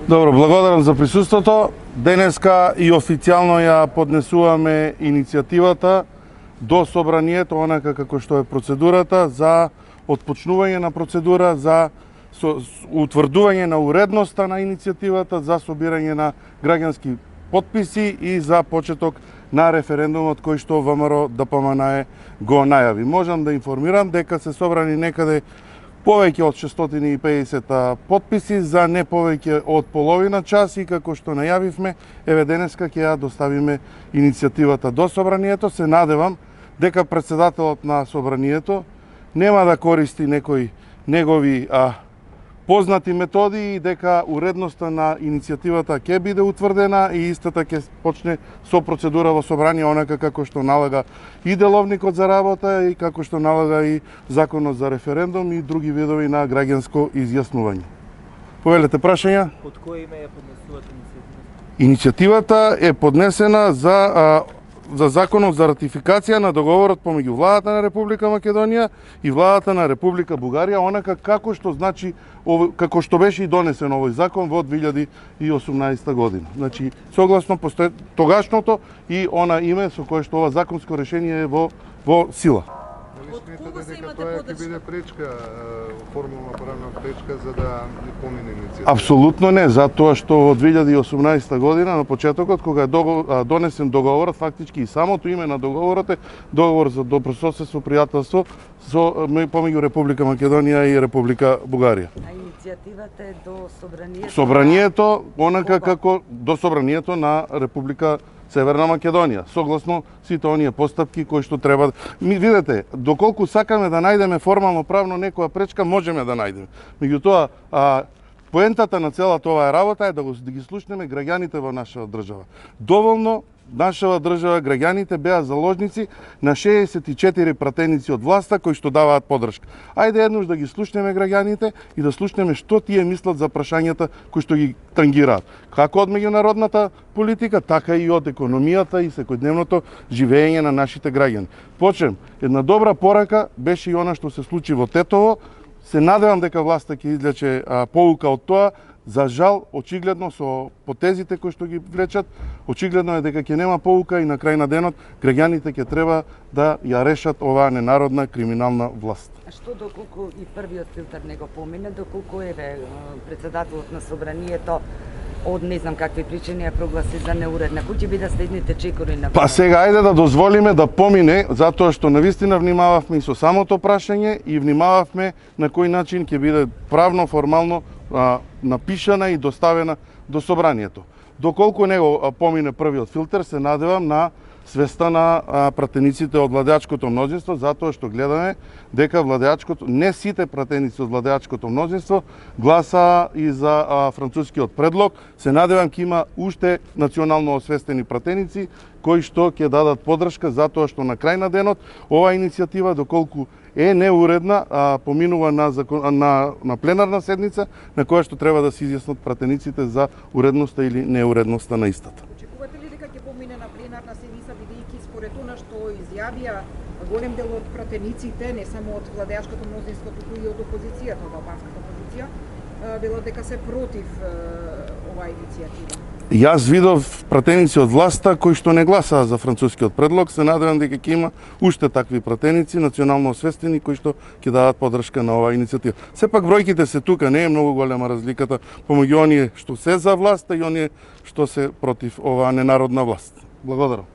Добро, благодарам за присуството. Денеска и официјално ја поднесуваме иницијативата до собранието, онака како што е процедурата, за отпочнување на процедура за утврдување на уредноста на иницијативата, за собирање на граѓански потписи и за почеток на референдумот кој што ВМРО ДПМН го најави. Можам да информирам дека се собрани некаде повеќе од 650 потписи за не повеќе од половина час и како што најавивме, еве денеска ќе ја доставиме иницијативата до собранието. Се надевам дека претседателот на собранието нема да користи некои негови познати методи и дека уредноста на иницијативата ќе биде утврдена и истата ќе почне со процедура во собрание, онака како што налага и деловникот за работа и како што налага и законот за референдум и други видови на граѓанско изјаснување. Повелете прашања? Од кој име ја поднесувате иницијативата? Иницијативата е поднесена за законот за ратификација на договорот помеѓу владата на Република Македонија и владата на Република Бугарија, онака како што како што беше и донесен овој закон во 2018 година. Значи, согласно тогашното и она име со кое што ова законско решение е во сила. Дали смятате дека тоа ќе биде пречка, формална правна пречка за да не помине иницијатива? Апсолутно не, затоа што во 2018 година на почетокот кога е донесен договорот, фактички и самото име на договорот е договор за добрососедство, пријателство помеѓу Република Македонија и Република Бугарија. А иницијативата е до собранието? Собранието, онака како до собранието на Република Северна Македонија, согласно сите оние постапки кои што треба. Видете, доколку сакаме да најдеме формално правно некоја пречка, можеме да најдеме. Меѓутоа, поентата на целата оваа работа е да ги слушнеме граѓаните во нашава држава. Доволно нашава држава, граѓаните беа заложници на 64 пратеници од власта кои што даваат подршка. Ајде еднаш да ги слушнеме граѓаните и да слушнеме што тие мислат за прашањата кои што ги тангираат. Како од меѓународната политика, така и од економијата и секојдневното живење на нашите граѓани. Почнем, една добра порака беше и она што се случи во Тетово. Се надевам дека власта ќе извлече поука од тоа. За жал, очигледно со потезите кои што ги влечат, очигледно е дека ќе нема поука и на крај на денот граѓаните ќе треба да ја решат оваа ненародна криминална власт. А што доколку и првиот филтер не го помине, доколку претседателот на собранието од не знам какви причини ја прогласи за неуредна, кои ќе бидат следните чекори на... Па сега ајде да дозволиме да помине, затоа што навистина внимававме и со самото прашање и внимававме на кој начин ќе биде правно, формално напишана и доставена до собранието. Доколку него помине првиот филтер, се надевам на свеста на пратениците од владеачкото мнозинство, затоа што гледаме дека владеачкото, не сите пратеници од владеачкото мнозинство гласа и за францускиот предлог. Се надевам ќе има уште национално освестени пратеници кои што ќе дадат подршка, затоа што на крај на денот оваа иницијатива, доколку е неуредна, поминува на пленарна седница на која што треба да се изјаснат пратениците за уредноста или неуредноста на истата. Очекувате ли дека ќе помине на пленарна седница, бидејќи според она што изјавија голем дел од пратениците, не само од владеачкото мнозинство, туку и од опозицијата, од албанската опозиција, велат дека се против оваа иницијатива? Јас видов пратеници од власта кои што не гласаа за францускиот предлог. Се надевам дека ќе има уште такви пратеници, национално освестени, кои што ќе дадат подршка на оваа иницијатива. Сепак бројките се тука, не е многу голема разликата помеѓу оние што се за власта и оние што се против оваа ненародна власт. Благодарам.